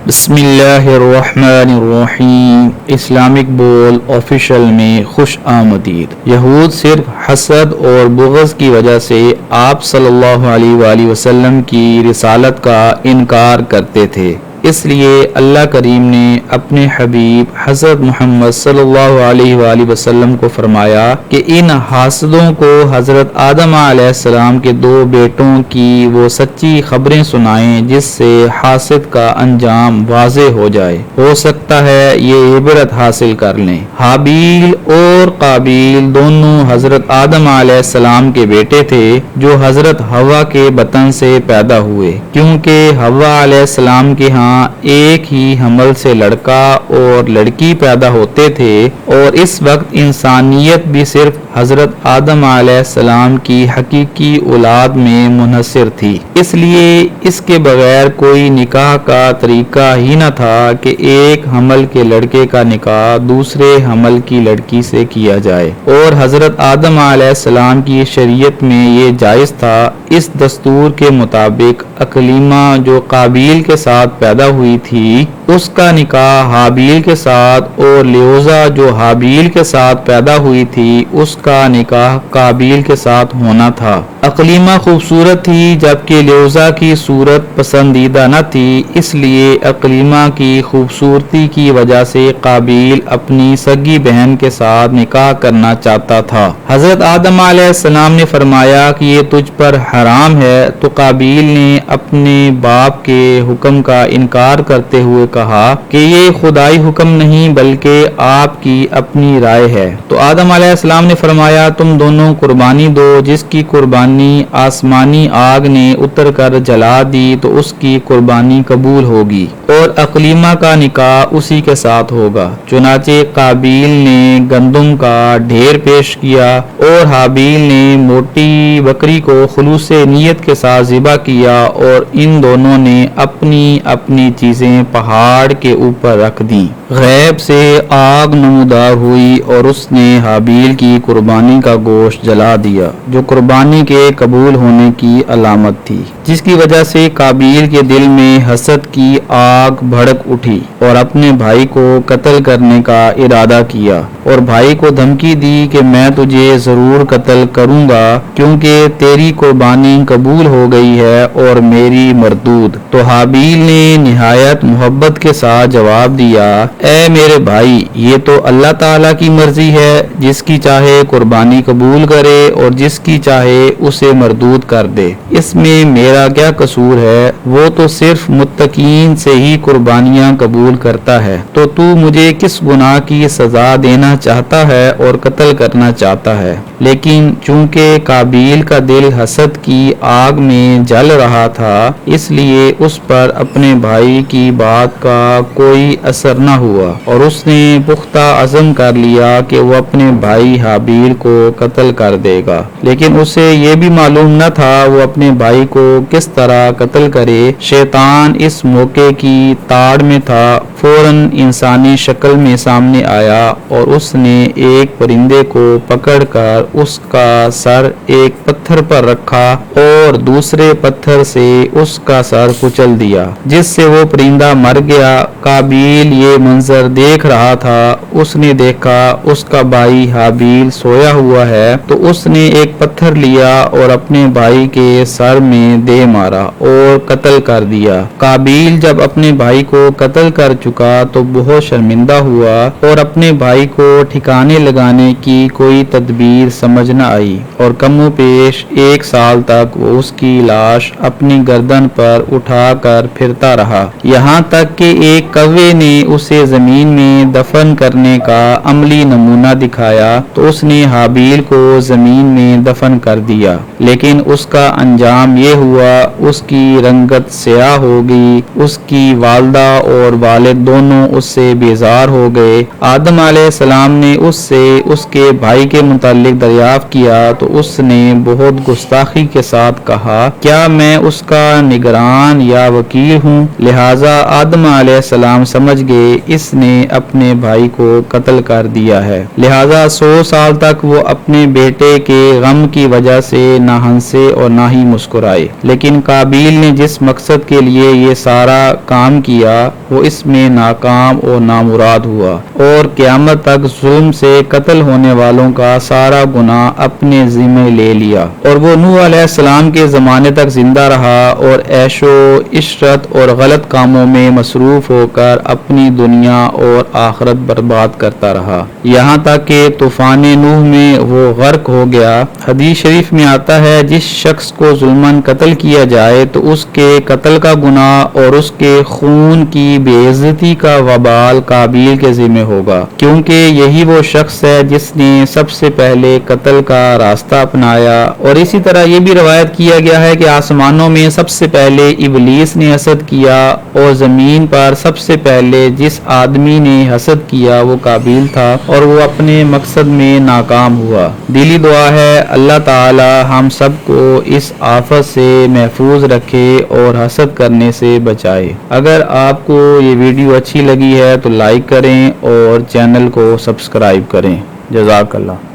بسم اللہ الرحمن الرحیم۔ اسلامک بول آفیشل میں خوش آمدید۔ یہود صرف حسد اور بغض کی وجہ سے آپ صلی اللہ علیہ وآلہ وسلم کی رسالت کا انکار کرتے تھے، اس لیے اللہ کریم نے اپنے حبیب حضرت محمد صلی اللہ علیہ وآلہ وسلم کو فرمایا کہ ان حاسدوں کو حضرت آدم علیہ السلام کے 2 بیٹوں کی وہ سچی خبریں سنائیں جس سے حاسد کا انجام واضح ہو جائے، ہو سکتا ہے یہ عبرت حاصل کر لیں۔ حابیل اور قابیل دونوں حضرت آدم علیہ السلام کے بیٹے تھے جو حضرت حوا کے بطن سے پیدا ہوئے، کیونکہ حوا علیہ السلام کے ہاں ایک ہی حمل سے لڑکا اور لڑکی پیدا ہوتے تھے، اور اس وقت انسانیت بھی صرف حضرت آدم علیہ السلام کی حقیقی اولاد میں منحصر تھی، اس لیے اس کے بغیر کوئی نکاح کا طریقہ ہی نہ تھا کہ ایک حمل کے لڑکے کا نکاح دوسرے حمل کی لڑکی سے کیا جائے، اور حضرت آدم علیہ السلام کی شریعت میں یہ جائز تھا۔ اس دستور کے مطابق اقلیمہ جو قابیل کے ساتھ پیدا ہوئی تھی اس کا نکاح حابیل کے ساتھ، اور لیوزا جو حابیل کے ساتھ پیدا ہوئی تھی اس کا نکاح قابیل کے ساتھ ہونا تھا۔ اقلیمہ خوبصورت تھی جبکہ لیوزا کی صورت پسندیدہ نہ تھی، اس لیے اقلیمہ کی خوبصورتی کی وجہ سے قابیل اپنی سگی بہن کے ساتھ نکاح کرنا چاہتا تھا۔ حضرت آدم علیہ السلام نے فرمایا کہ یہ تجھ پر حرام ہے، تو قابیل نے اپنے باپ کے حکم کا انکار کرتے ہوئے کہا کہ یہ خدائی حکم نہیں بلکہ آپ کی اپنی رائے ہے۔ تو آدم علیہ السلام نے فرمایا تم دونوں قربانی دو، جس کی قربانی آسمانی آگ نے اتر کر جلا دی تو اس کی قربانی قبول ہوگی، اور اقلیمہ کا نکاح اسی کے ساتھ ہوگا۔ چنانچہ قابیل نے گندم کا ڈھیر پیش کیا اور حابیل نے موٹی بکری کو خلوص نیت کے ساتھ ذبح کیا، اور ان دونوں نے اپنی اپنی چیزیں پہاڑ کے اوپر رکھ دیں۔ غیب سے آگ نمودار ہوئی اور اس نے حابیل کی قربانی کا گوشت جلا دیا، جو قربانی کے قبول ہونے کی علامت تھی، جس کی وجہ سے قابیل کے دل میں حسد کی آگ بھڑک اٹھی اور اپنے بھائی کو قتل کرنے کا ارادہ کیا، اور بھائی کو دھمکی دی کہ میں تجھے ضرور قتل کروں گا کیونکہ تیری قربانی قبول ہو گئی ہے اور میری مردود۔ تو حابیل نے نہایت محبت کے ساتھ جواب دیا، اے میرے بھائی، یہ تو اللہ تعالیٰ کی مرضی ہے، جس کی چاہے قربانی قبول کرے اور جس کی چاہے اسے مردود کر دے، اس میں میرا کیا قصور ہے؟ وہ تو صرف متقین سے ہی قربانیاں قبول کرتا ہے، تو تو مجھے کس گناہ کی سزا دینا چاہتا ہے اور قتل کرنا چاہتا ہے؟ لیکن چونکہ قابیل کا دل حسد کی آگ میں جل رہا تھا، اس لیے اس پر اپنے بھائی کی بات کا کوئی اثر نہ ہوا، اور اس نے پختہ عزم کر لیا کہ وہ اپنے بھائی حابیل کو قتل کر دے گا، لیکن اسے یہ بھی معلوم نہ تھا وہ اپنے بھائی کو کس طرح قتل کرے۔ شیطان اس موقع کی تاڑ میں تھا، فوراً انسانی شکل میں سامنے آیا اور اس نے ایک پرندے کو پکڑ کر اس کا سر ایک پتھر پر رکھا اور دوسرے پتھر سے اس کا سر کچل دیا، جس سے وہ پرندہ مر گیا۔ قابیل یہ منظر دیکھ رہا تھا، اس نے دیکھا اس کا بھائی حابیل سویا ہوا ہے، تو اس نے ایک پتھر لیا اور اپنے بھائی کے سر میں دے مارا اور قتل کر دیا۔ قابیل جب اپنے بھائی کو قتل کر چکا تو بہت شرمندہ ہوا اور اپنے بھائی کو ٹھکانے لگانے کی کوئی تدبیر سمجھ نہ آئی، اور کم و بیش 1 سال تک وہ اس کی لاش اپنی گردن پر اٹھا کر پھرتا رہا، یہاں تک کہ ایک کوے نے اسے زمین میں دفن کرنے کا عملی نمونہ دکھایا تو اس نے حابیل کو زمین میں دفن کر دیا، لیکن اس کا انجام یہ ہوا اس کی رنگت سیاہ ہو گئی، اس کی والدہ اور والد دونوں اس سے بیزار ہو گئے۔ آدم علیہ السلام نے اس سے اس کے بھائی کے متعلق دریافت کیا تو اس نے بہت بہت گستاخی کے ساتھ کہا، کیا میں اس کا نگران یا وکیل ہوں؟ لہٰذا آدم علیہ السلام سمجھ گئے اس نے اپنے بھائی کو قتل کر دیا ہے، لہٰذا 100 سال تک وہ اپنے بیٹے کے غم کی وجہ سے نہ ہنسے اور نہ ہی مسکرائے۔ لیکن قابیل نے جس مقصد کے لیے یہ سارا کام کیا وہ اس میں ناکام اور نامراد ہوا، اور قیامت تک ظلم سے قتل ہونے والوں کا سارا گناہ اپنے ذمہ لے لیا، اور وہ نوح علیہ السلام کے زمانے تک زندہ رہا اور عیش و عشرت اور غلط کاموں میں مصروف ہو کر اپنی دنیا اور آخرت برباد کرتا رہا، یہاں تک کہ طوفان نوح میں وہ غرق ہو گیا۔ حدیث شریف میں آتا ہے، جس شخص کو ظلماً قتل کیا جائے تو اس کے قتل کا گناہ اور اس کے خون کی بے عزتی کا وبال قابیل کے ذمہ ہوگا، کیونکہ یہی وہ شخص ہے جس نے سب سے پہلے قتل کا راستہ اپنایا۔ اور اسی طرح یہ بھی روایت کیا گیا ہے کہ آسمانوں میں سب سے پہلے ابلیس نے حسد کیا، اور زمین پر سب سے پہلے جس آدمی نے حسد کیا وہ قابیل تھا، اور وہ اپنے مقصد میں ناکام ہوا۔ دلی دعا ہے اللہ تعالی ہم سب کو اس آفت سے محفوظ رکھے اور حسد کرنے سے بچائے۔ اگر آپ کو یہ ویڈیو اچھی لگی ہے تو لائک کریں اور چینل کو سبسکرائب کریں۔ جزاک اللہ۔